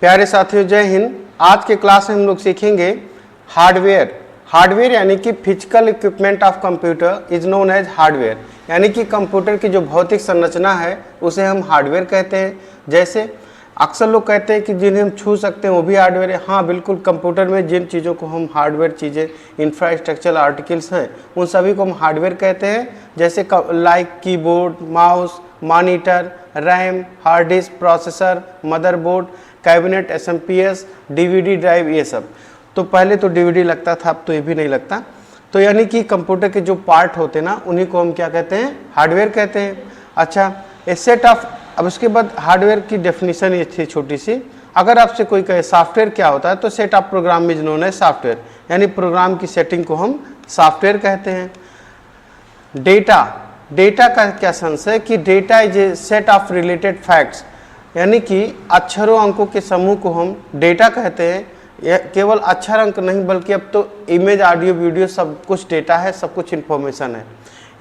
प्यारे साथियों, जय हिंद। आज के क्लास में हम लोग सीखेंगे हार्डवेयर। हार्डवेयर यानी कि physical equipment of computer is known as hardware, यानी कि कंप्यूटर की जो भौतिक संरचना है उसे हम हार्डवेयर कहते हैं। जैसे अक्सर लोग कहते हैं कि जिन्हें हम छू सकते हैं वो भी हार्डवेयर है। हाँ बिल्कुल, कंप्यूटर में जिन चीज़ों को हम हार्डवेयर चीज़ें, इंफ्रास्ट्रक्चरल आर्टिकल्स हैं, उन सभी को हम हार्डवेयर कहते हैं। जैसे like keyboard, mouse, monitor, RAM, hard disk, processor, motherboard, cabinet, SMPS, DVD drive, ये सब। तो पहले तो डीवीडी लगता था, अब तो ये भी नहीं लगता। तो यानी कि कंप्यूटर के जो पार्ट होते हैं ना, उन्हीं को हम क्या कहते हैं? हार्डवेयर कहते हैं। अच्छा, ए सेट ऑफ, अब उसके बाद हार्डवेयर की डेफिनेशन ये थी छोटी सी। अगर आपसे कोई कहे सॉफ्टवेयर क्या होता है, तो set of program is known है सॉफ्टवेयर, यानी प्रोग्राम की सेटिंग को हम सॉफ्टवेयर कहते हैं। डेटा, डेटा का क्या सेंस है कि data is a set of related facts, यानी कि अक्षरों अंकों के समूह को हम डेटा कहते हैं। यह केवल अक्षर अंक नहीं बल्कि अब तो इमेज, ऑडियो, वीडियो सब कुछ डेटा है, सब कुछ इन्फॉर्मेशन है।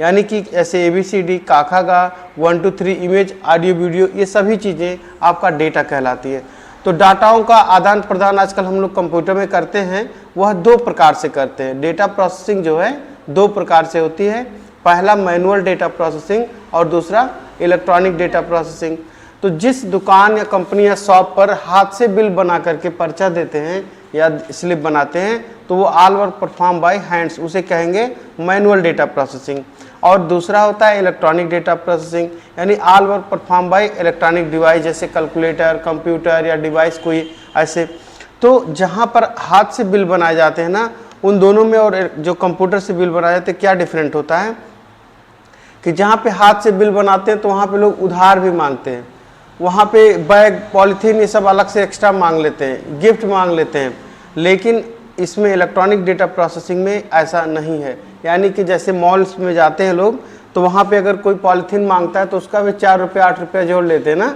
यानी कि ऐसे ABCD, काखा गा, 1 2 3, इमेज, ऑडियो, वीडियो, ये सभी चीज़ें आपका डेटा कहलाती है। तो डाटाओं का आदान प्रदान आजकल हम लोग कंप्यूटर में करते हैं, वह दो प्रकार से करते हैं। डेटा प्रोसेसिंग जो है दो प्रकार से होती है, पहला मैनुअल डेटा प्रोसेसिंग और दूसरा इलेक्ट्रॉनिक डेटा प्रोसेसिंग। तो जिस दुकान या कंपनी या शॉप पर हाथ से बिल बना करके पर्चा देते हैं या स्लिप बनाते हैं, तो वो all work perform by hands, उसे कहेंगे मैनुअल डेटा प्रोसेसिंग। और दूसरा होता है इलेक्ट्रॉनिक डेटा प्रोसेसिंग, यानी all work perform by electronic device, जैसे कैलकुलेटर, कंप्यूटर या डिवाइस कोई ऐसे। तो जहाँ पर हाथ से बिल बनाए जाते हैं ना, उन दोनों में और जो कंप्यूटर से बिल बनाए जाते हैं, क्या डिफरेंट होता है कि जहाँ पे हाथ से बिल बनाते हैं तो वहाँ पे लोग उधार भी मांगते हैं, वहाँ पे बैग, पॉलीथीन, ये सब अलग से एक्स्ट्रा मांग लेते हैं, गिफ्ट मांग लेते हैं। लेकिन इसमें इलेक्ट्रॉनिक डेटा प्रोसेसिंग में ऐसा नहीं है। यानी कि जैसे मॉल्स में जाते हैं लोग, तो वहाँ पे अगर कोई पॉलीथीन मांगता है तो उसका भी 4 रुपये 8 रुपये जोड़ लेते हैं ना।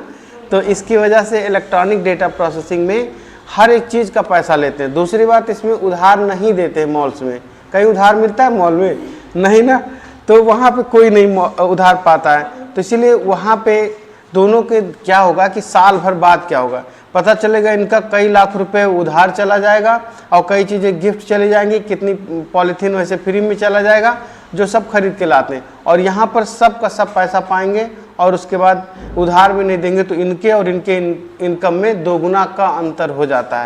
तो इसकी वजह से इलेक्ट्रॉनिक डेटा प्रोसेसिंग में हर एक चीज़ का पैसा लेते हैं। दूसरी बात, इसमें उधार नहीं देते हैं मॉल्स में। कहीं उधार मिलता है मॉल में? नहीं ना। तो वहाँ पे कोई नहीं उधार पाता है। तो इसीलिए वहाँ पे दोनों के क्या होगा कि साल भर बाद क्या होगा पता चलेगा, इनका कई लाख रुपए उधार चला जाएगा और कई चीज़ें गिफ्ट चली जाएंगी, कितनी पॉलीथीन वैसे फ्री में चला जाएगा जो सब खरीद के लाते हैं। और यहाँ पर सब का सब पैसा पाएंगे और उसके बाद उधार भी नहीं देंगे, तो इनके और इनके इनकम में 2 गुना का अंतर हो जाता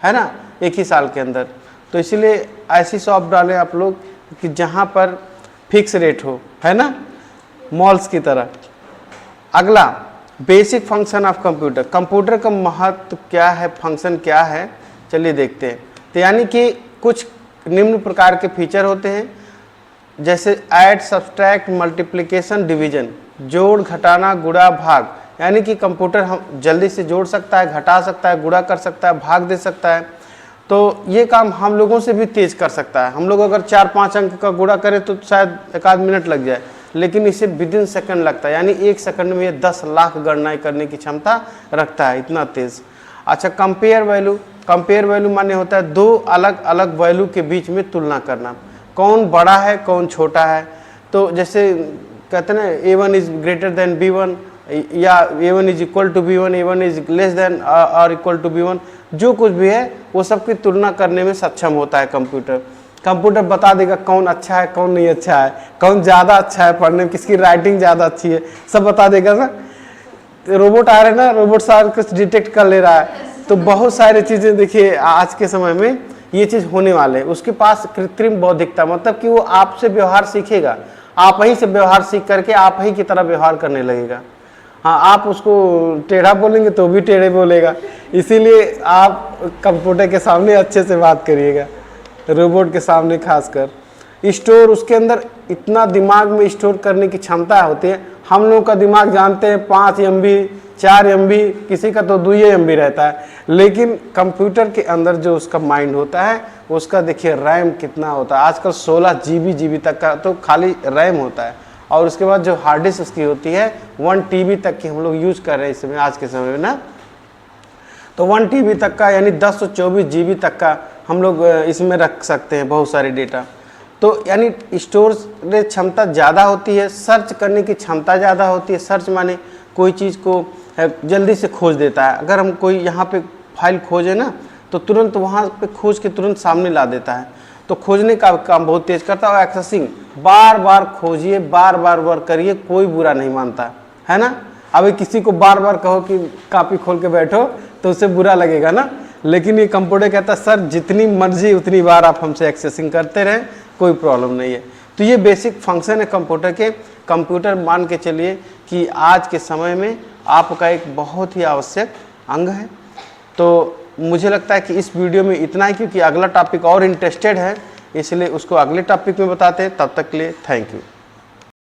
है ना, एक ही साल के अंदर। तो इसीलिए ऐसी शॉप डालें आप लोग कि जहाँ पर फिक्स रेट हो, है ना, मॉल्स की तरह। अगला, basic function of computer. Computer का महत्व क्या है, फंक्शन क्या है, चलिए देखते हैं। तो यानी कि कुछ निम्न प्रकार के फीचर होते हैं, जैसे ऐड, सब्सट्रैक्ट, मल्टीप्लिकेशन, डिवीजन, जोड़, घटाना, गुणा, भाग। यानी कि कंप्यूटर हम जल्दी से जोड़ सकता है, घटा सकता है, गुणा कर सकता है, भाग दे सकता है। तो ये काम हम लोगों से भी तेज कर सकता है। हम लोग अगर 4-5 अंक का गुणा करें तो शायद 1 मिनट लग जाए, लेकिन इसे विदिन सेकंड लगता है, यानी 1 सेकंड में ये 10 लाख गणनाएं करने की क्षमता रखता है, इतना तेज। अच्छा, कंपेयर वैल्यू। कंपेयर वैल्यू माने होता है 2 अलग अलग वैल्यू के बीच में तुलना करना, कौन बड़ा है कौन छोटा है। तो जैसे कहते हैं ना, A1 is greater than B1 या A1 is equal to B1, A1 is less than और इक्वल टू B1, जो कुछ भी है वो सब की तुलना करने में सक्षम होता है कंप्यूटर। कंप्यूटर बता देगा कौन अच्छा है कौन नहीं अच्छा है, कौन ज़्यादा अच्छा है पढ़ने में, किसकी राइटिंग ज़्यादा अच्छी है, सब बता देगा ना। रोबोट आ रहे हैं ना, रोबोट सारा कुछ डिटेक्ट कर ले रहा है। तो बहुत सारी चीज़ें देखिए आज के समय में ये चीज़ होने वाले है। उसके पास कृत्रिम बौद्धिकता, मतलब कि वो आपसे व्यवहार सीखेगा, आप ही से व्यवहार सीख करके आप ही की तरह व्यवहार करने लगेगा। हाँ, आप उसको टेढ़ा बोलेंगे तो भी टेढ़े बोलेगा। इसीलिए आप कंप्यूटर के सामने अच्छे से बात करिएगा, रोबोट के सामने खासकर। स्टोर, उसके अंदर इतना दिमाग में स्टोर करने की क्षमता होती है। हम लोगों का दिमाग जानते हैं 5 MB 4 MB, किसी का तो 2 MB रहता है, लेकिन कंप्यूटर के अंदर जो उसका माइंड होता है उसका देखिए रैम कितना होता है। आजकल 16 GB तक का तो खाली रैम होता है, और उसके बाद जो हार्ड डिस्क उसकी होती है 1 TB तक की हम लोग यूज कर रहे हैं इस समय, आज के समय में ना। तो 1 TB तक का यानी 1024 GB तक का हम लोग इसमें रख सकते हैं बहुत सारे डेटा। तो यानी स्टोरेज क्षमता ज़्यादा होती है, सर्च करने की क्षमता ज़्यादा होती है। सर्च माने कोई चीज़ को जल्दी से खोज देता है। अगर हम कोई यहाँ पे फाइल खोजे ना तो तुरंत वहाँ पे खोज के तुरंत सामने ला देता है। तो खोजने का काम बहुत तेज करता है। और एक्सेसिंग बार बार खोजिए, बार बार करिए, कोई बुरा नहीं मानता है ना। अभी किसी को बार बार कहो कि कॉपी खोल के बैठो तो उसे बुरा लगेगा ना, लेकिन ये कंप्यूटर कहता है सर जितनी मर्जी उतनी बार आप हमसे एक्सेसिंग करते रहें, कोई प्रॉब्लम नहीं है। तो ये बेसिक फंक्शन है कंप्यूटर के। कंप्यूटर मान के चलिए कि आज के समय में आपका एक बहुत ही आवश्यक अंग है। तो मुझे लगता है कि इस वीडियो में इतना ही, क्योंकि अगला टॉपिक और इंटरेस्टेड है, इसलिए उसको अगले टॉपिक में बताते हैं। तब तक के लिए थैंक यू।